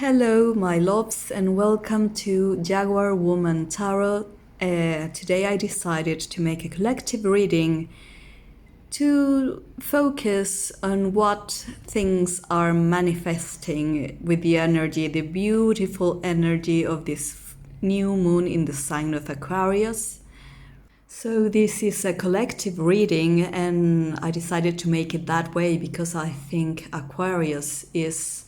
Hello, my loves, and welcome to Jaguar Woman Tarot. Today I decided to make a collective reading to focus on what things are manifesting with the energy, the beautiful energy of this new moon in the sign of Aquarius. So this is a collective reading, and I decided to make it that way because I think Aquarius is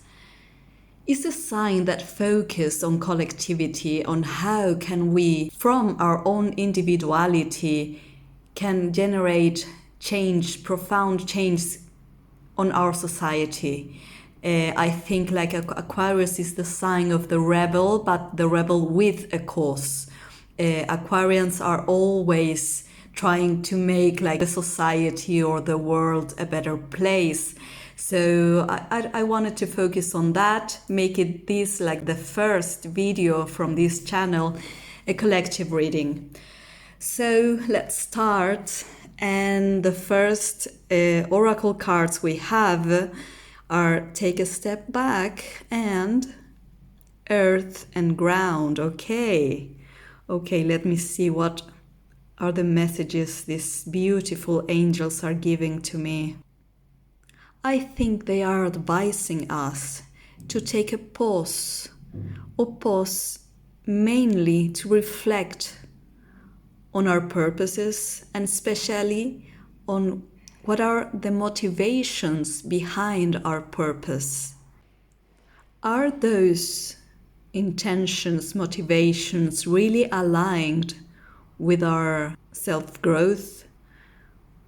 a sign that focuses on collectivity, on how can we, from our own individuality, can generate change, profound change on our society. I think like Aquarius is the sign of the rebel, but the rebel with a cause. Aquarians are always trying to make like the society or the world a better place. So I wanted to focus on that, make it this like the first video from this channel, a collective reading. So let's start. And the first oracle cards we have are Take a Step Back and Earth and Ground. Okay, let me see what are the messages these beautiful angels are giving to me. I think they are advising us to take a pause, or pause mainly to reflect on our purposes and especially on what are the motivations behind our purpose. Are those intentions, motivations really aligned with our self-growth,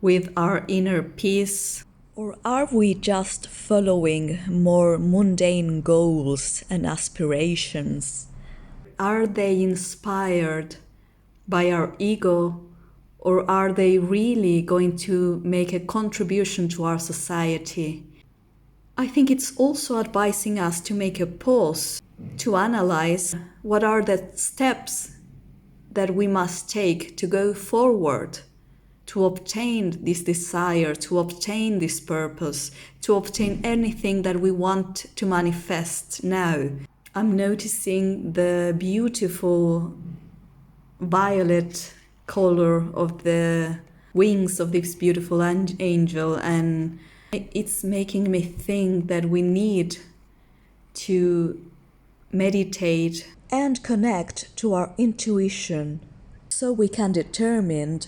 with our inner peace? Or are we just following more mundane goals and aspirations? Are they inspired by our ego, or are they really going to make a contribution to our society? I think it's also advising us to make a pause, to analyze what are the steps that we must take to go forward, to obtain this desire, to obtain this purpose, to obtain anything that we want to manifest now. I'm noticing the beautiful violet color of the wings of this beautiful angel, and it's making me think that we need to meditate and connect to our intuition so we can determine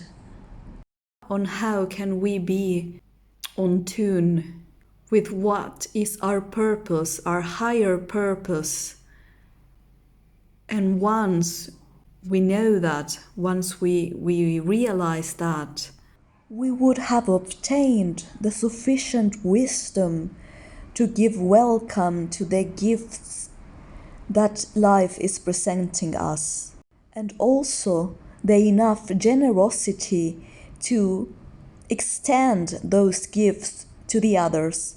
on how can we be on tune with what is our purpose, our higher purpose. And once we know that, once we realize that, we would have obtained the sufficient wisdom to give welcome to the gifts that life is presenting us, and also the enough generosity to extend those gifts to the others.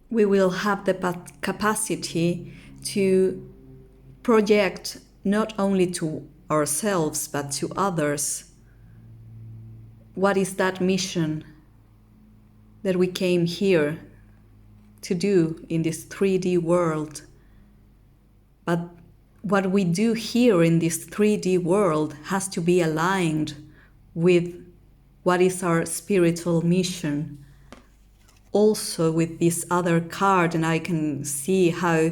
We will have the capacity to project not only to ourselves but to others. What is that mission that we came here to do in this 3D world? But what we do here in this 3D world has to be aligned with what is our spiritual mission. Also with this other card, and I can see how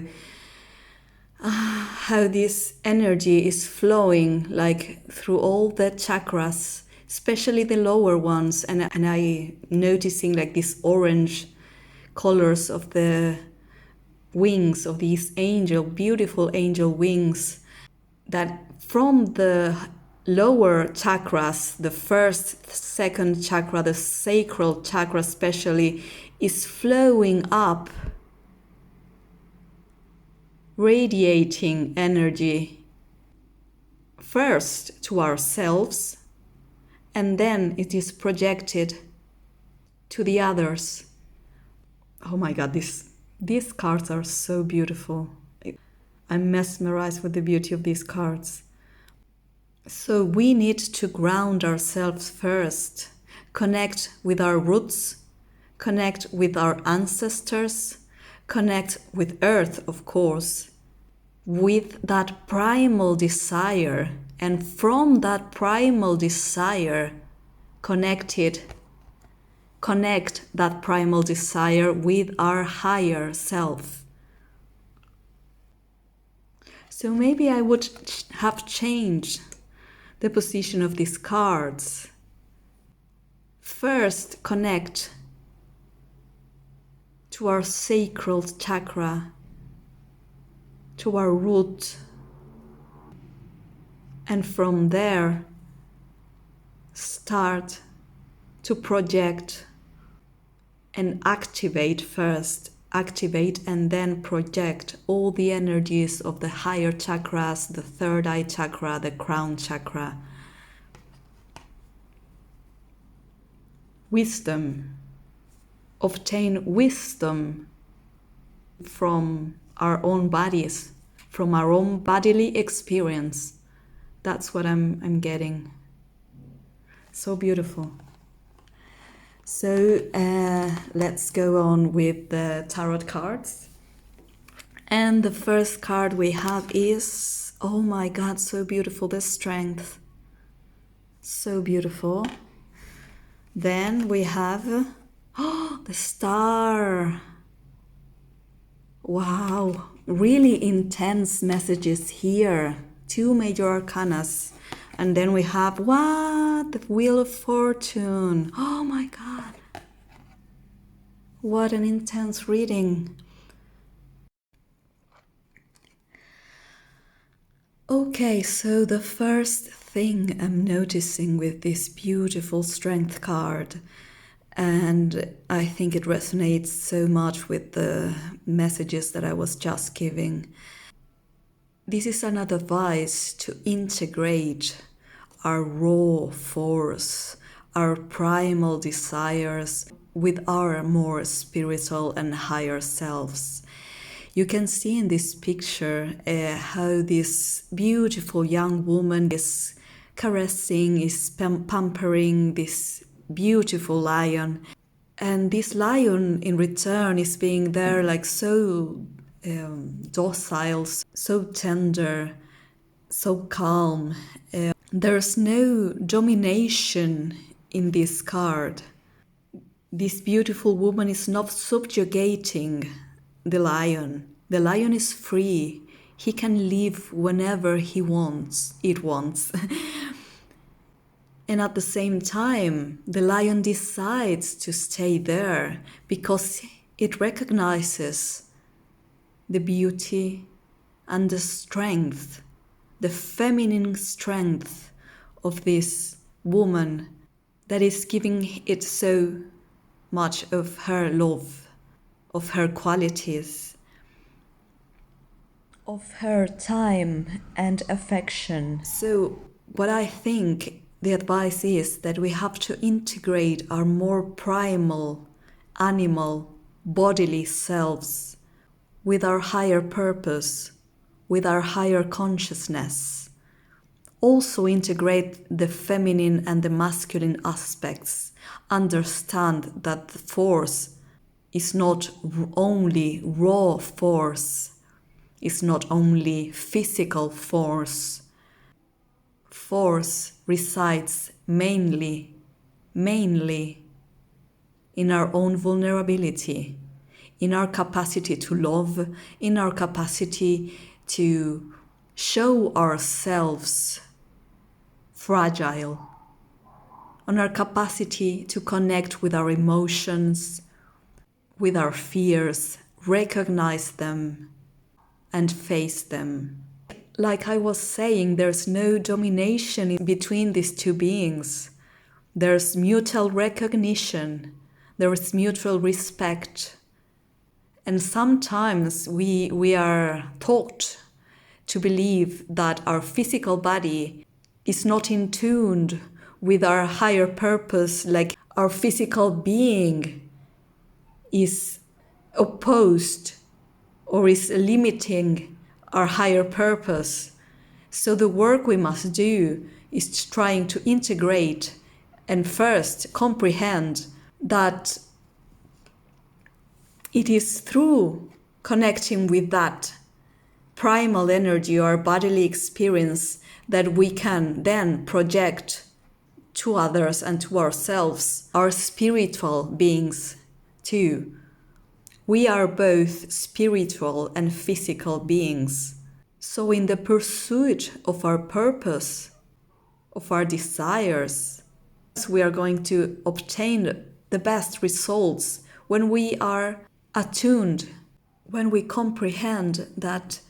this energy is flowing like through all the chakras, especially the lower ones, and I noticing like these orange colors of the wings of these beautiful angel wings, that from the lower chakras, the first, second chakra, the sacral chakra especially, is flowing up, radiating energy first to ourselves, and then it is projected to the others. Oh my God, these cards are so beautiful. I'm mesmerized with the beauty of these cards. So we need to ground ourselves first, connect with our roots, connect with our ancestors, connect with Earth, of course, with that primal desire, and from that primal desire connect that primal desire with our higher self. So maybe I would have changed the position of these cards. First, connect to our sacral chakra, to our root, and from there start to project and activate and then project all the energies of the higher chakras, the third eye chakra, the crown chakra. Wisdom. Obtain wisdom from our own bodies, from our own bodily experience. That's what I'm getting. So beautiful. So let's go on with the tarot cards. And the first card we have is, oh my God, so beautiful, the Strength. So beautiful. Then we have, the Star. Wow, really intense messages here. 2 major arcanas. And then we have, what? The Wheel of Fortune. Oh my God. What an intense reading. Okay, so the first thing I'm noticing with this beautiful Strength card, and I think it resonates so much with the messages that I was just giving. This is an advice to integrate our raw force, our primal desires with our more spiritual and higher selves. You can see in this picture how this beautiful young woman is caressing, is pampering this beautiful lion. And this lion in return is being there like so docile, so tender, so calm. There's no domination in this card. This beautiful woman is not subjugating the lion. The lion is free. He can leave whenever it wants. And at the same time, the lion decides to stay there because it recognizes the beauty and the strength, the feminine strength of this woman that is giving it so much of her love, of her qualities, of her time and affection. So what I think the advice is that we have to integrate our more primal, animal, bodily selves with our higher purpose, with our higher consciousness. Also integrate the feminine and the masculine aspects. Understand that the force is not only raw force, it's not only physical force. Force resides mainly in our own vulnerability, in our capacity to love, in our capacity to show ourselves fragile, on our capacity to connect with our emotions, with our fears, recognize them, and face them. Like I was saying, there's no domination in between these two beings. There's mutual recognition, there's mutual respect. And sometimes we are taught to believe that our physical body is not in tune with our higher purpose, like our physical being is opposed or is limiting our higher purpose. So the work we must do is trying to integrate and first comprehend that it is through connecting with that primal energy or bodily experience that we can then project to others and to ourselves, are spiritual beings too. We are both spiritual and physical beings. So in the pursuit of our purpose, of our desires, we are going to obtain the best results when we are attuned, when we comprehend that,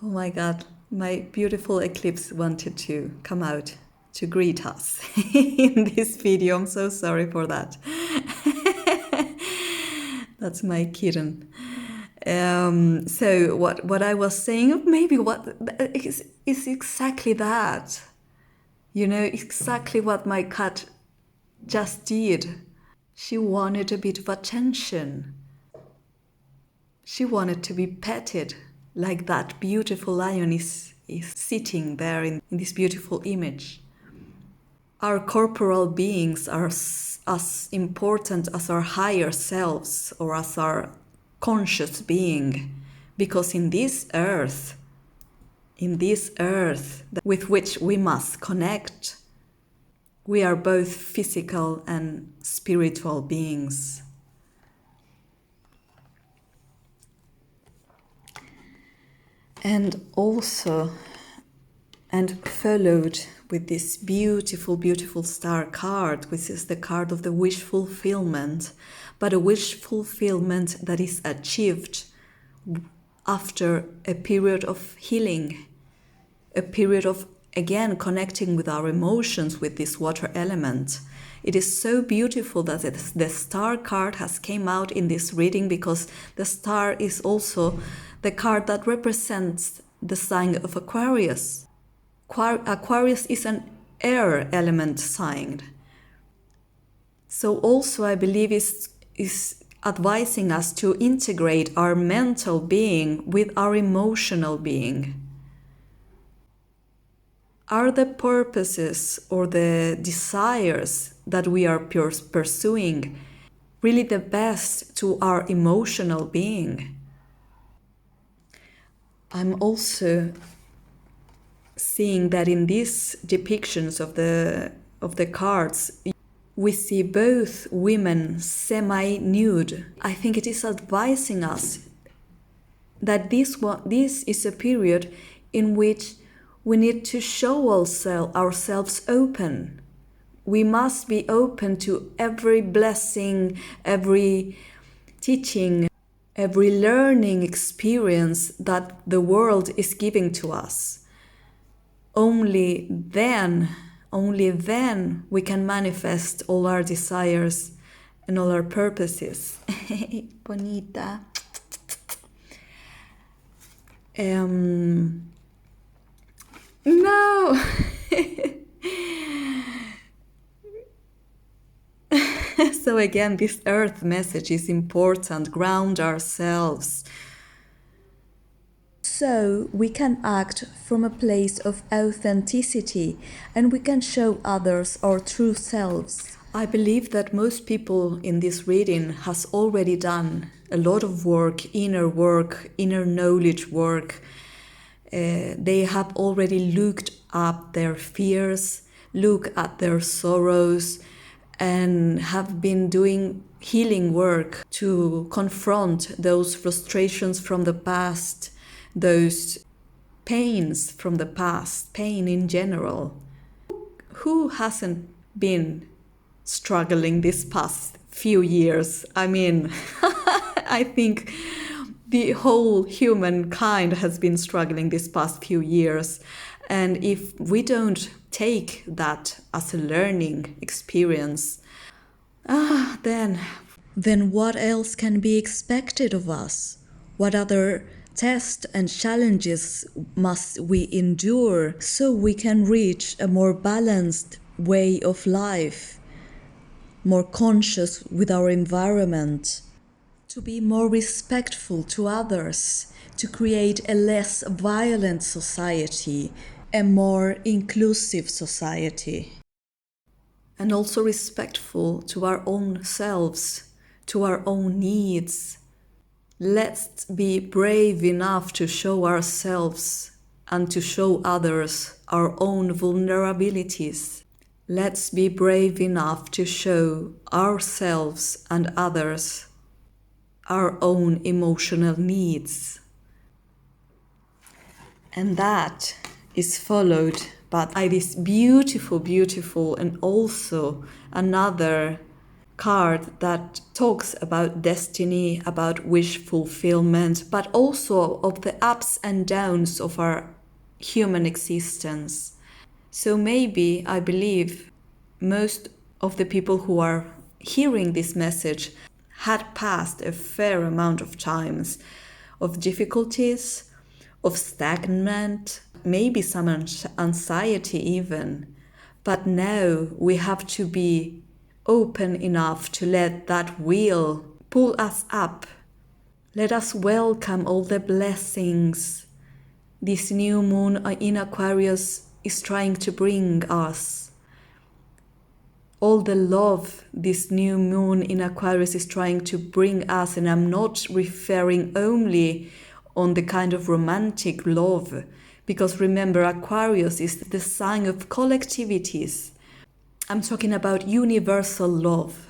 oh my God, my beautiful eclipse wanted to come out to greet us in this video. I'm so sorry for that. That's my kitten. So what I was saying, maybe what is exactly that. You know, exactly what my cat just did. She wanted a bit of attention. She wanted to be petted, like that beautiful lion is sitting there in this beautiful image. Our corporal beings are as important as our higher selves or as our conscious being, because in this earth with which we must connect, we are both physical and spiritual beings. And also, and followed with this beautiful, beautiful star card, which is the card of the wish fulfillment, but a wish fulfillment that is achieved after a period of healing, a period of, again, connecting with our emotions, with this water element. It is so beautiful that the star card has came out in this reading, because the star is also the card that represents the sign of Aquarius. Aquarius is an air element sign. So also I believe is advising us to integrate our mental being with our emotional being. Are the purposes or the desires that we are pursuing really the best to our emotional being? I'm also seeing that in these depictions of the cards, we see both women semi-nude. I think it is advising us that this is a period in which we need to show ourselves open. We must be open to every blessing, every teaching, every learning experience that the world is giving to us. Only then we can manifest all our desires and all our purposes. Bonita. No! So again, this earth message is important. Ground ourselves. So we can act from a place of authenticity, and we can show others our true selves. I believe that most people in this reading has already done a lot of work, inner knowledge work. They have already looked up their fears, looked at their sorrows, and have been doing healing work to confront those frustrations from the past, those pains from the past, pain in general. Who hasn't been struggling this past few years? I mean, I think the whole humankind has been struggling this past few years. And if we don't take that as a learning experience, then what else can be expected of us? What other tests and challenges must we endure so we can reach a more balanced way of life, more conscious with our environment, to be more respectful to others, to create a less violent society, a more inclusive society, and also respectful to our own selves, to our own needs, Let's be brave enough to show ourselves and to show others our own vulnerabilities. Let's be brave enough to show ourselves and others our own emotional needs. And that is followed by this beautiful, beautiful, and also another card that talks about destiny, about wish fulfillment, but also of the ups and downs of our human existence. So maybe, I believe, most of the people who are hearing this message had passed a fair amount of times of difficulties, of stagnant, maybe some anxiety even. But now we have to be open enough to let that wheel pull us up. Let us welcome all the blessings this new moon in Aquarius is trying to bring us. All the love this new moon in Aquarius is trying to bring us, and I'm not referring only on the kind of romantic love, because remember, Aquarius is the sign of collectivities. I'm talking about universal love,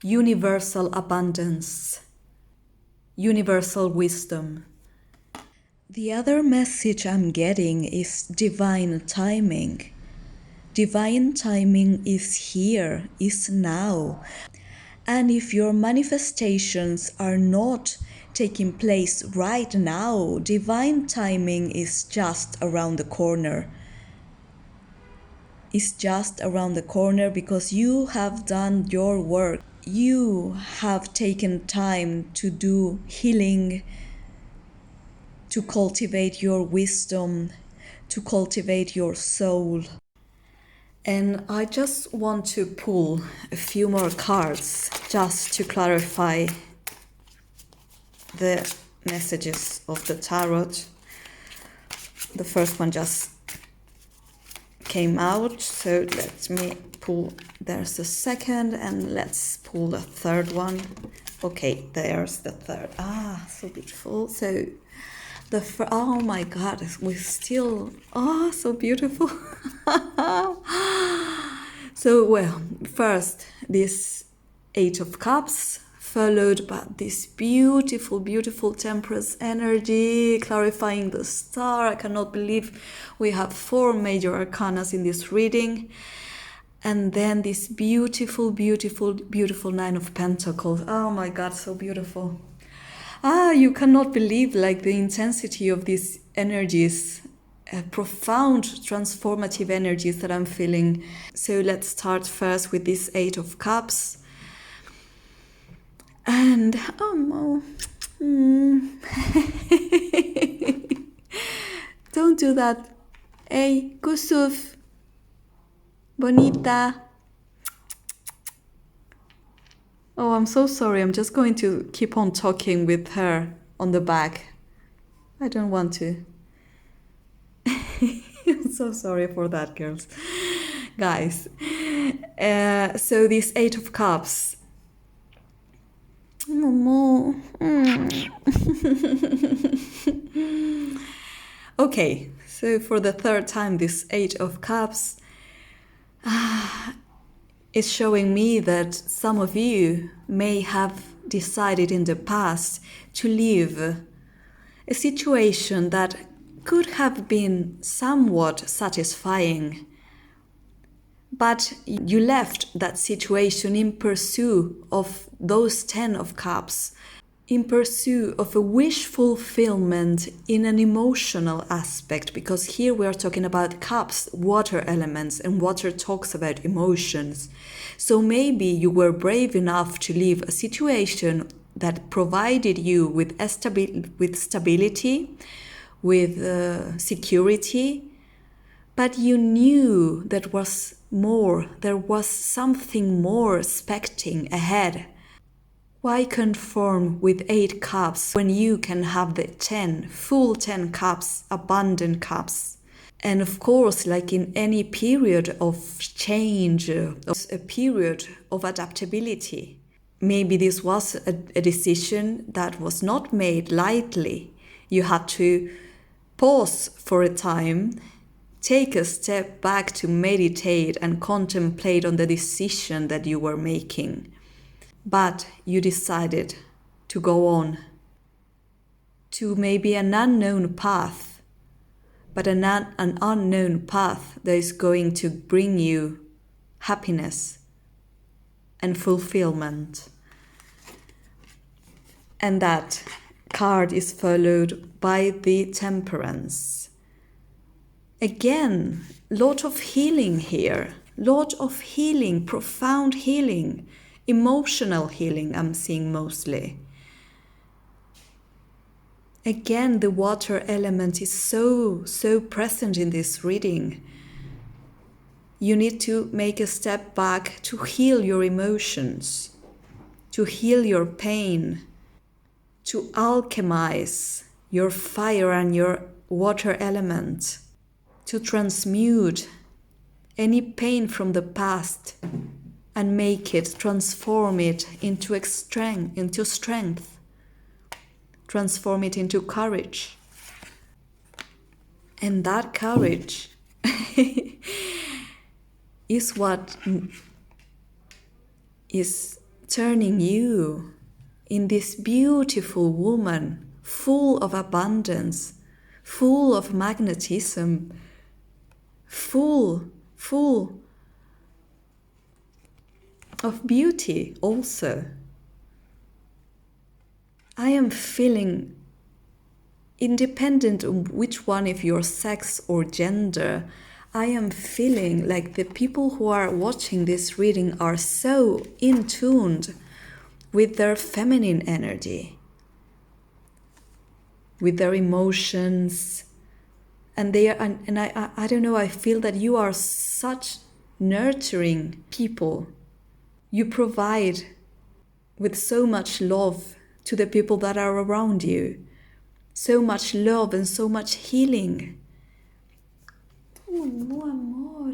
universal abundance, universal wisdom. The other message I'm getting is divine timing. Divine timing is here, is now. And if your manifestations are not taking place right now, divine timing is just around the corner. It's just around the corner because you have done your work. You have taken time to do healing, to cultivate your wisdom, to cultivate your soul. And I just want to pull a few more cards just to clarify the messages of the tarot. The first one just came out, so let me pull. There's the second, and let's pull the third one. Okay, there's the third. Ah, so beautiful. So oh my God, we're still, so beautiful. So, well, first, this Eight of Cups, followed by this beautiful, beautiful Temperance energy, clarifying the star. I cannot believe we have 4 major arcanas in this reading. And then this beautiful, beautiful, beautiful Nine of Pentacles. Oh my God, so beautiful. You cannot believe like the intensity of these energies, profound transformative energies that I'm feeling. So let's start first with this Eight of Cups. And don't do that. Hey, Kusuf, Bonita. Oh, I'm so sorry. I'm just going to keep on talking with her on the back. I don't want to. I'm so sorry for that, girls. Guys. So this Eight of Cups. Okay, so for the third time, this Eight of Cups is showing me that some of you may have decided in the past to leave a situation that could have been somewhat satisfying. But you left that situation in pursuit of those 10 of Cups, in pursuit of a wish fulfillment in an emotional aspect, because here we are talking about cups, water elements, and water talks about emotions. So maybe you were brave enough to leave a situation that provided you with stability, with security, but you knew there was something more expecting ahead. Why conform with 8 cups when you can have the 10, full 10 cups, abundant cups? And of course, like in any period of change, a period of adaptability. maybe this was a decision that was not made lightly. You had to pause for a time, take a step back to meditate and contemplate on the decision that you were making. But you decided to go on to maybe an unknown path, but an unknown path that is going to bring you happiness and fulfillment. And that card is followed by the Temperance. Again, lot of healing here. Lot of healing, profound healing, emotional healing I'm seeing mostly. Again, the water element is so present in this reading. You need to make a step back to heal your emotions, to heal your pain, to alchemize your fire and your water element, to transmute any pain from the past and make it, transform it into strength, transform it into courage. And that courage is what is turning you in this beautiful woman, full of abundance, full of magnetism, full of beauty also. I am feeling, independent of which one of your sex or gender, I am feeling like the people who are watching this reading are so in tuned with their feminine energy, with their emotions, and they are, and I don't know, I feel that you are such nurturing people. You provide with so much love to the people that are around you, so much love and so much healing. Oh, no, amore.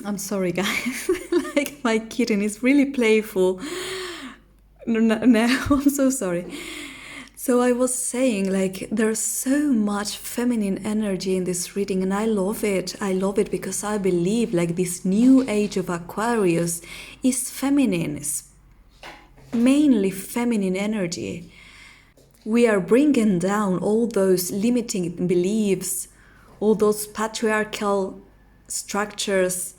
I'm sorry, guys. Like, my kitten is really playful. No, I'm so sorry. So I was saying, like, there's so much feminine energy in this reading, and I love it. I love it because I believe, like, this new age of Aquarius is feminine, it's mainly feminine energy. We are bringing down all those limiting beliefs, all those patriarchal structures,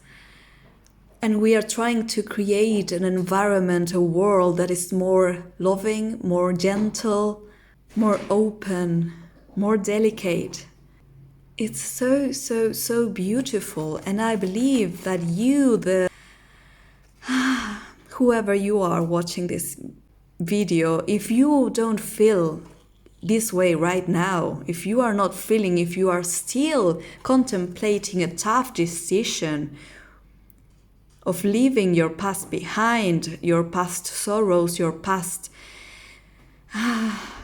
and we are trying to create an environment, a world that is more loving, more gentle, more open, more delicate. It's so beautiful, and I believe that you, whoever you are watching this video, if you don't feel this way right now, if you are not feeling, if you are still contemplating a tough decision of leaving your past behind, your past sorrows, your past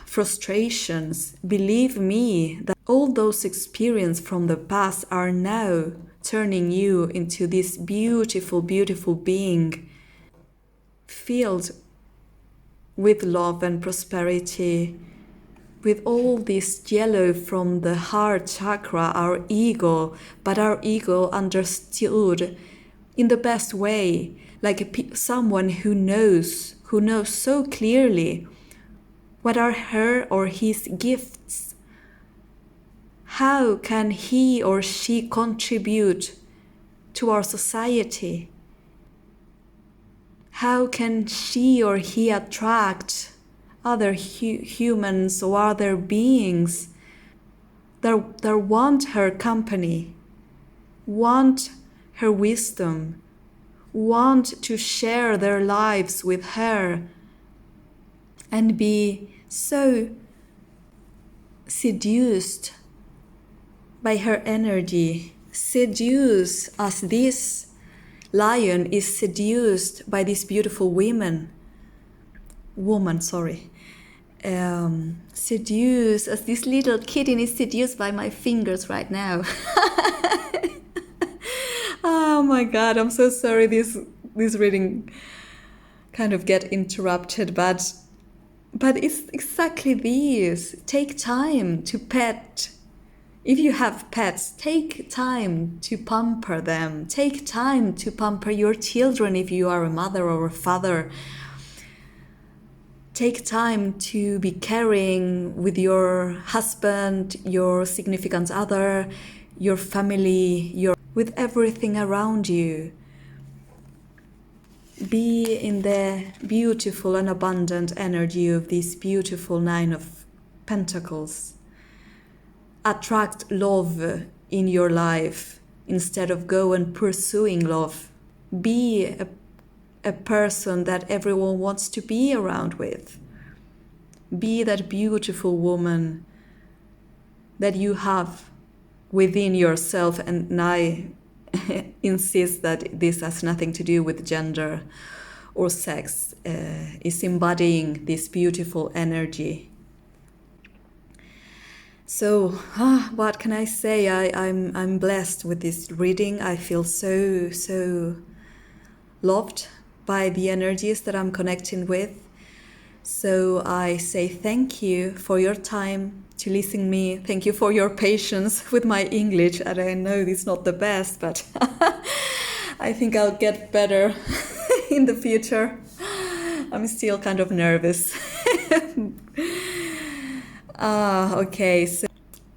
frustrations, believe me that all those experiences from the past are now turning you into this beautiful, beautiful being, filled with love and prosperity, with all this yellow from the heart chakra, our ego, but our ego understood in the best way, like someone who knows so clearly what are her or his gifts. How can he or she contribute to our society? How can she or he attract other humans or other beings that want her company, want her wisdom, want to share their lives with her, and be so seduced by her energy, seduced as this lion is seduced by this beautiful woman, seduced as this little kitten is seduced by my fingers right now. Oh Oh my God, I'm so sorry this reading kind of get interrupted, but it's exactly this. Take time to pet. If you have pets, take time to pamper them. Take time to pamper your children if you are a mother or a father. Take time to be caring with your husband, your significant other, your family, with everything around you. Be in the beautiful and abundant energy of this beautiful Nine of Pentacles. Attract love in your life instead of go and pursuing love. Be a person that everyone wants to be around with. Be that beautiful woman that you have within yourself, and I insist that this has nothing to do with gender or sex. It's embodying this beautiful energy. So, what can I say? I'm blessed with this reading. I feel so loved by the energies that I'm connecting with. So I say thank you for your time to listen to me. Thank you for your patience with my English. And I know it's not the best, but I think I'll get better in the future. I'm still kind of nervous. Okay,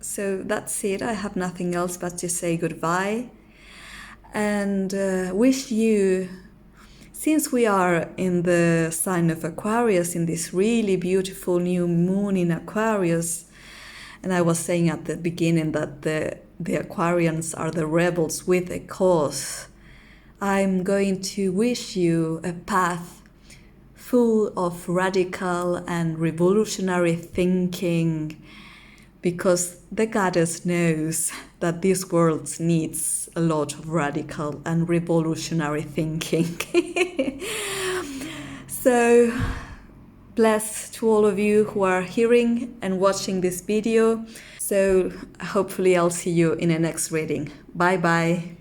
so that's it. I have nothing else but to say goodbye and wish you, since we are in the sign of Aquarius, in this really beautiful new moon in Aquarius, and I was saying at the beginning that the Aquarians are the rebels with a cause, I'm going to wish you a path full of radical and revolutionary thinking, because the goddess knows that this world needs a lot of radical and revolutionary thinking. So, bless to all of you who are hearing and watching this video. So, hopefully I'll see you in the next reading. Bye bye.